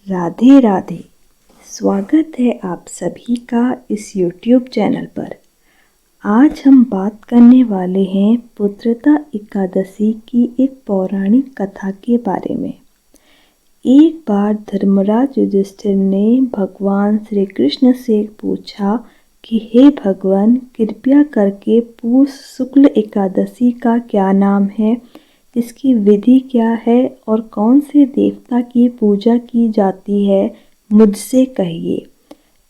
राधे राधे। स्वागत है आप सभी का इस YouTube चैनल पर। आज हम बात करने वाले हैं पुत्रदा एकादशी की एक पौराणिक कथा के बारे में। एक बार धर्मराज युधिष्ठिर ने भगवान श्री कृष्ण से पूछा कि हे भगवान, कृपया करके पूस शुक्ल एकादशी का क्या नाम है, इसकी विधि क्या है और कौन से देवता की पूजा की जाती है, मुझसे कहिए।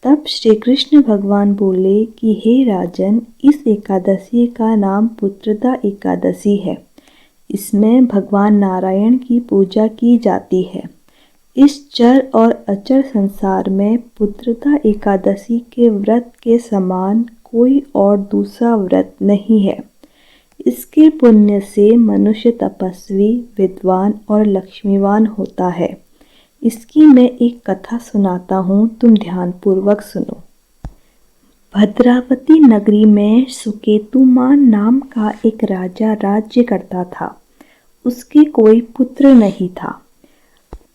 तब श्री कृष्ण भगवान बोले कि हे राजन, इस एकादशी का नाम पुत्रदा एकादशी है। इसमें भगवान नारायण की पूजा की जाती है। इस चर और अचर संसार में पुत्रदा एकादशी के व्रत के समान कोई और दूसरा व्रत नहीं है। इसके पुण्य से मनुष्य तपस्वी, विद्वान और लक्ष्मीवान होता है। इसकी मैं एक कथा सुनाता हूँ, तुम ध्यानपूर्वक सुनो। भद्रावती नगरी में सुकेतुमान नाम का एक राजा राज्य करता था। उसके कोई पुत्र नहीं था।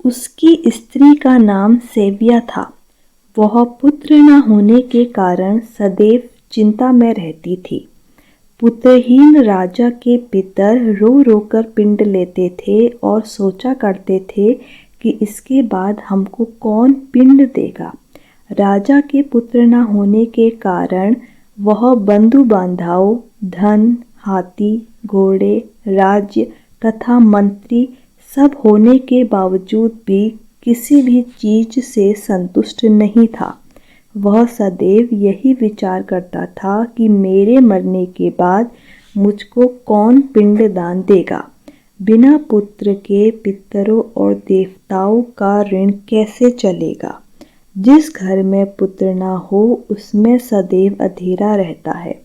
उसकी स्त्री का नाम सेव्या था। वह पुत्र न होने के कारण सदैव चिंता में रहती थी। पुत्रहीन राजा के पितर रो रो कर पिंड लेते थे और सोचा करते थे कि इसके बाद हमको कौन पिंड देगा। राजा के पुत्र न होने के कारण वह बंधु बांधव, धन, हाथी, घोड़े, राज्य तथा मंत्री सब होने के बावजूद भी किसी भी चीज से संतुष्ट नहीं था। वह सदैव यही विचार करता था कि मेरे मरने के बाद मुझको कौन पिंडदान देगा। बिना पुत्र के पितरों और देवताओं का ऋण कैसे चलेगा। जिस घर में पुत्र ना हो उसमें सदैव अंधेरा रहता है।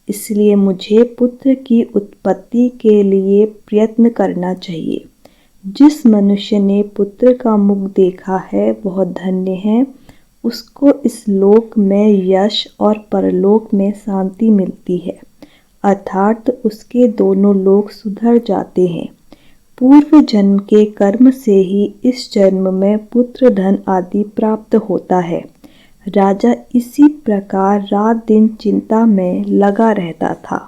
इसलिए मुझे पुत्र की उत्पत्ति के लिए प्रयत्न करना चाहिए। जिस मनुष्य ने पुत्र का मुख देखा है वह धन्य है। उसको इस लोक में यश और परलोक में शांति मिलती है, अर्थात उसके दोनों लोक सुधर जाते हैं। पूर्व जन्म के कर्म से ही इस जन्म में पुत्र, धन आदि प्राप्त होता है। राजा इसी प्रकार रात दिन चिंता में लगा रहता था।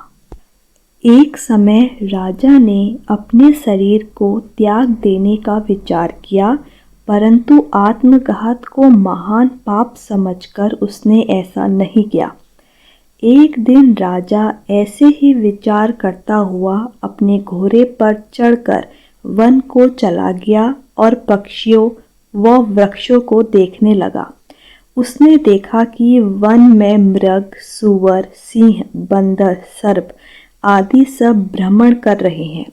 एक समय राजा ने अपने शरीर को त्याग देने का विचार किया, परंतु आत्मघात को महान पाप समझकर उसने ऐसा नहीं किया। एक दिन राजा ऐसे ही विचार करता हुआ अपने घोड़े पर चढ़कर वन को चला गया और पक्षियों व वृक्षों को देखने लगा। उसने देखा कि वन में मृग, सूअर, सिंह, बंदर, सर्प आदि सब भ्रमण कर रहे हैं।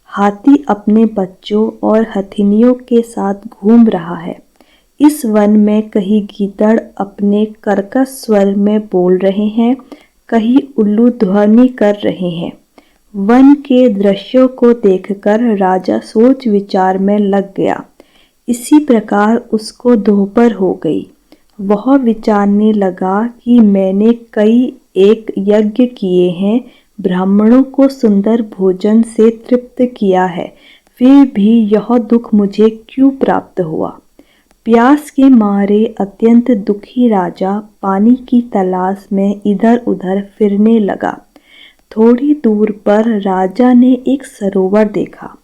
हाथी अपने बच्चों और हथिनियों के साथ घूम रहा है। इस वन में कहीं गीदड़ अपने कर्कश स्वर में बोल रहे हैं, कहीं उल्लू ध्वनि कर रहे हैं। वन के दृश्यों को देखकर राजा सोच विचार में लग गया। इसी प्रकार उसको दोपहर हो गई। वह विचारने लगा कि मैंने कई एक यज्ञ किए हैं, ब्राह्मणों को सुंदर भोजन से तृप्त किया है, फिर भी यह दुख मुझे क्यों प्राप्त हुआ। प्यास के मारे अत्यंत दुखी राजा पानी की तलाश में इधर उधर फिरने लगा। थोड़ी दूर पर राजा ने एक सरोवर देखा।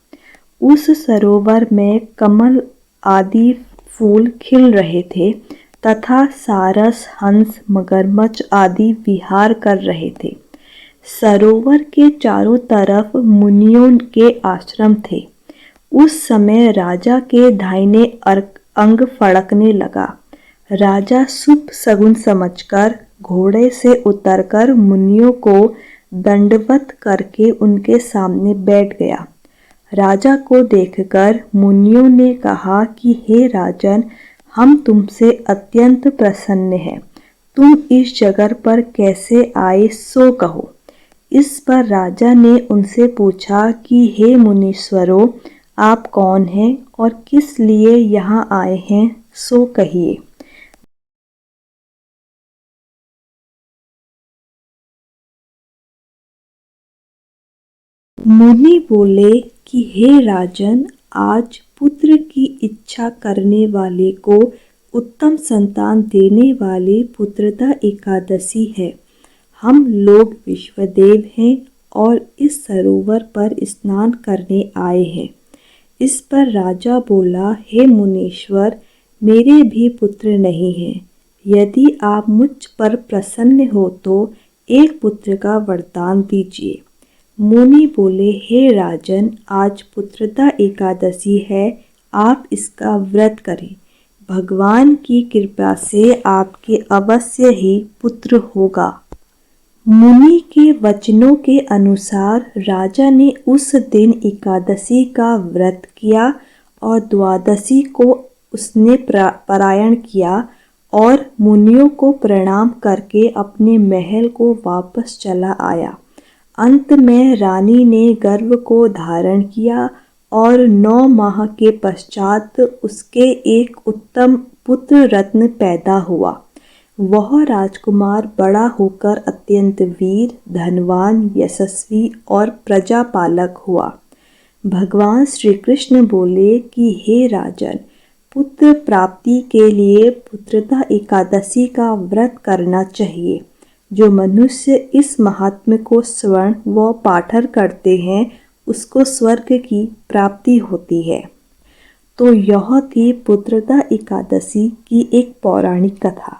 उस सरोवर में कमल आदि फूल खिल रहे थे तथा सारस, हंस, मगरमच्छ आदि विहार कर रहे थे। सरोवर के चारों तरफ मुनियों के आश्रम थे। उस समय राजा के दाहिने अंग फड़कने लगा। राजा शुभ शगुन समझकर घोड़े से उतरकर मुनियों को दंडवत करके उनके सामने बैठ गया। राजा को देखकर मुनियों ने कहा कि हे राजन, हम तुमसे अत्यंत प्रसन्न हैं। तुम इस जगह पर कैसे आए सो कहो। इस पर राजा ने उनसे पूछा कि हे मुनीश्वरों, आप कौन हैं और किस लिए यहाँ आए हैं, सो कहिए। मुनि बोले कि हे राजन, आज पुत्र की इच्छा करने वाले को उत्तम संतान देने वाली पुत्रदा एकादशी है। हम लोग विश्वदेव हैं और इस सरोवर पर स्नान करने आए हैं। इस पर राजा बोला, हे मुनीश्वर, मेरे भी पुत्र नहीं हैं। यदि आप मुझ पर प्रसन्न हो तो एक पुत्र का वरदान दीजिए। मुनि बोले, हे राजन, आज पुत्रदा एकादशी है, आप इसका व्रत करें। भगवान की कृपा से आपके अवश्य ही पुत्र होगा। मुनि के वचनों के अनुसार राजा ने उस दिन एकादशी का व्रत किया और द्वादशी को उसने पारायण किया और मुनियों को प्रणाम करके अपने महल को वापस चला आया। अंत में रानी ने गर्भ को धारण किया और 9 माह के पश्चात उसके एक उत्तम पुत्र रत्न पैदा हुआ। वह राजकुमार बड़ा होकर अत्यंत वीर, धनवान, यशस्वी और प्रजापालक हुआ। भगवान श्री कृष्ण बोले कि हे राजन, पुत्र प्राप्ति के लिए पुत्रदा एकादशी का व्रत करना चाहिए। जो मनुष्य इस महात्म्य को श्रवण व पाठन करते हैं उसको स्वर्ग की प्राप्ति होती है। तो यह थी पुत्रदा एकादशी की एक पौराणिक कथा।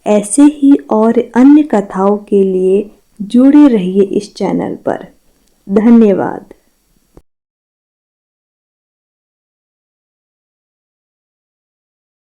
ऐसे ही और अन्य कथाओं के लिए जुड़े रहिए इस चैनल पर। धन्यवाद।